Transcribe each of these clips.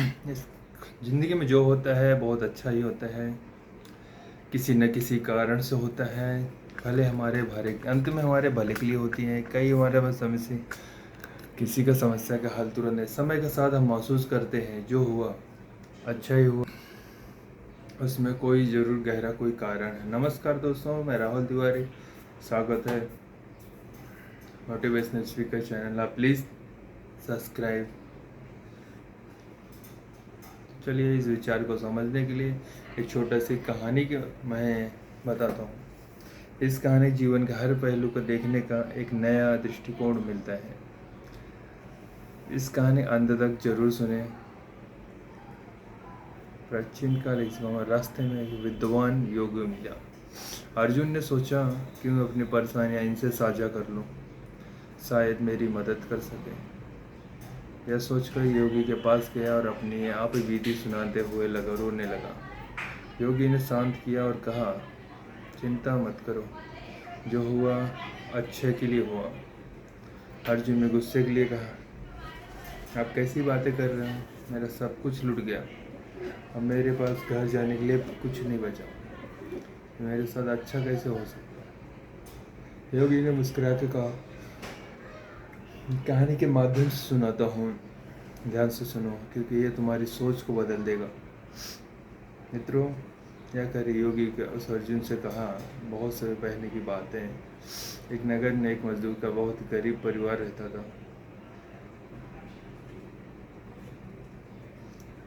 इस ज़िंदगी में जो होता है बहुत अच्छा ही होता है, किसी न किसी कारण से होता है। भले हमारे भले अंत में हमारे भले के लिए होती हैं। कई हमारे पास समस्या, किसी का समस्या का हल तुरंत है। समय के साथ हम महसूस करते हैं जो हुआ अच्छा ही हुआ, उसमें कोई ज़रूर गहरा कोई कारण है। नमस्कार दोस्तों, मैं राहुल तिवारी, स्वागत है मोटिवेशनल स्पीकर चैनल। आप प्लीज़ सब्सक्राइब। चलिए इस विचार को समझने के लिए एक छोटा सी कहानी के मैं बताता हूँ। इस कहानी जीवन के हर पहलू को देखने का एक नया दृष्टिकोण मिलता है। इस कहानी अंत तक जरूर सुने। प्राचीन काल एक समय रास्ते में एक विद्वान योगी मिला। अर्जुन ने सोचा कि मैं अपनी परेशानियां इनसे साझा कर लूं, शायद मेरी मदद कर सके। यह सोचकर योगी के पास गया और अपनी आप बीती सुनाते हुए रोने लगा। योगी ने शांत किया और कहा, चिंता मत करो, जो हुआ अच्छे के लिए हुआ। अर्जुन ने गुस्से के लिए कहा, आप कैसी बातें कर रहे हैं? मेरा सब कुछ लुट गया, अब मेरे पास घर जाने के लिए कुछ नहीं बचा। मेरे साथ अच्छा कैसे हो सकता है? योगी ने मुस्कुरा के कहा, कहानी के माध्यम से सुनाता हूँ, ध्यान से सुनो, क्योंकि ये तुम्हारी सोच को बदल देगा। मित्रों, क्या करे, योगी के उस अर्जुन से कहा, बहुत समय पहले की बात है। एक नगर में एक मजदूर का बहुत गरीब परिवार रहता था।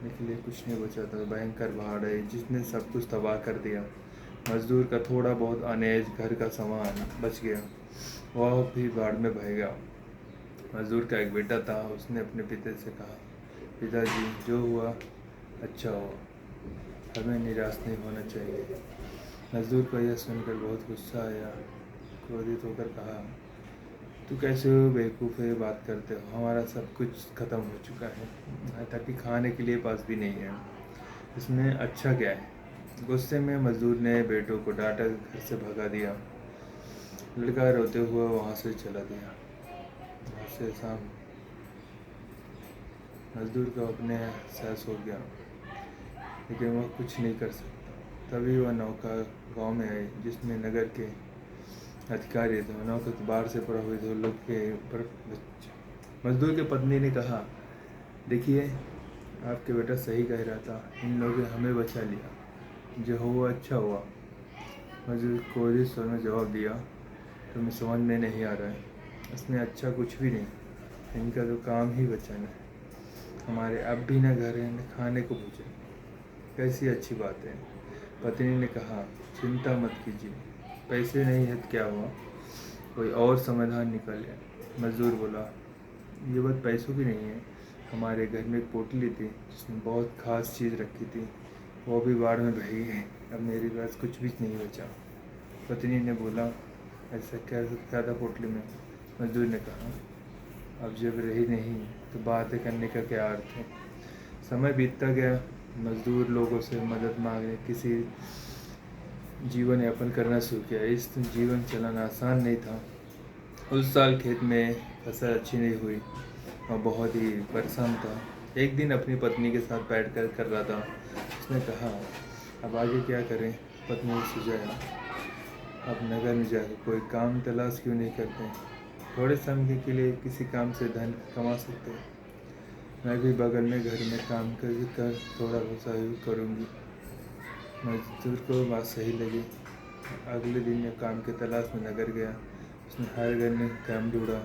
के लिए कुछ नहीं बचा था। भयंकर बाढ़ आई जिसने सब कुछ तबाह कर दिया। मजदूर का थोड़ा बहुत अनाज, घर का सामान बच गया, वह भी बाढ़ में बह गया। मजदूर का एक बेटा था, उसने अपने पिता से कहा, पिताजी, जो हुआ अच्छा हुआ, हमें निराश नहीं होना चाहिए। मजदूर को यह सुनकर बहुत गुस्सा आया। क्रोधित होकर कहा, तू कैसे हो बेवकूफ़ है, बात करते हो, हमारा सब कुछ ख़त्म हो चुका है, यहाँ तक कि खाने के लिए पास भी नहीं है, इसमें अच्छा क्या है? गुस्से में मजदूर ने बेटों को डांटा, घर से भगा दिया। लड़का रोते हुए वहाँ से चला गया। वहाँ से शाम मजदूर को अपने एहसास हो गया, लेकिन वह कुछ नहीं कर सकता। तभी वह नौका गांव में आई, जिसमें नगर के अधिकारी थे। नौका बाढ़ से प्रभावित लोग के ऊपर। मजदूर की पत्नी ने कहा, देखिए, आपके बेटा सही कह रहा था, इन लोगों ने हमें बचा लिया, जो हुआ अच्छा हुआ। मजदूर क्रोधित स्वर में जवाब दिया, तुम्हें समझ में नहीं आ रहा है, इसमें अच्छा कुछ भी नहीं, इनका तो काम ही बचाना है। हमारे अब भी न घर है न खाने को भोजन, कैसी अच्छी बात है। पत्नी ने कहा, चिंता मत कीजिए, पैसे नहीं है तो क्या हुआ, कोई और समाधान निकाले। मजदूर बोला, ये बात पैसों की नहीं है, हमारे घर में एक पोटली थी जिसमें बहुत खास चीज़ रखी थी, वो भी बाढ़ में बह गई, अब मेरे पास कुछ भी नहीं बचा। पत्नी ने बोला, ऐसा क्या था पोटली में? मजदूर ने कहा, अब जब रही नहीं तो बातें करने का क्या अर्थ है। समय बीतता गया, मजदूर लोगों से मदद मांगने किसी जीवन यापन करना शुरू किया। इस जीवन चलाना आसान नहीं था। उस साल खेत में फसल अच्छी नहीं हुई और बहुत ही परेशान था। एक दिन अपनी पत्नी के साथ बैठकर कर रहा था। उसने कहा, अब आगे क्या करें? पत्नी ने सुझाया, अब नगर में जाकर कोई काम तलाश क्यों नहीं करते? थोड़े समय के लिए किसी काम से धन कमा सकते हैं। मैं भी बगल में घर में काम कर थोड़ा बहुत सहयोग करूँगी। मजदूर को बात सही लगी। अगले दिन मैं काम की तलाश में नगर गया। उसने हर घर में काम ढूंढा,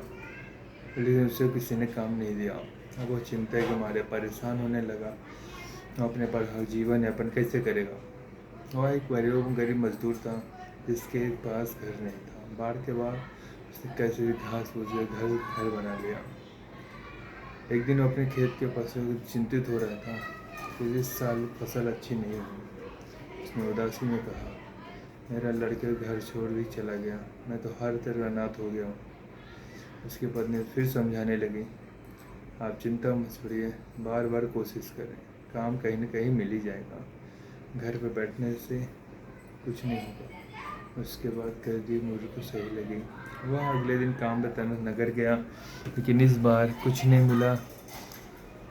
लेकिन उसे किसी ने काम नहीं दिया। अब वो चिंता के मारे परेशान होने लगा। वो अपने पर जीवन यापन कैसे करेगा? वह एक गरीब मजदूर था जिसके पास घर नहीं था। बाढ़ के बाद उसने कैसे भी घास फूस घर बना लिया। एक दिन वो अपने खेत के फसल चिंतित हो रहा था कि इस साल फसल अच्छी नहीं हुई। उसने उदासी में कहा, मेरा लड़का घर छोड़ भी चला गया, मैं तो हर तरह अनाथ हो गया हूँ। उसकी पत्नी फिर समझाने लगी, आप चिंता मत करिए, बार बार कोशिश करें, काम कहीं न कहीं मिल ही जाएगा, घर पर बैठने से कुछ नहीं होगा। उसके बाद गरीब मुझे को सही लगी। वह अगले दिन काम बताने नगर गया, लेकिन इस बार कुछ नहीं मिला।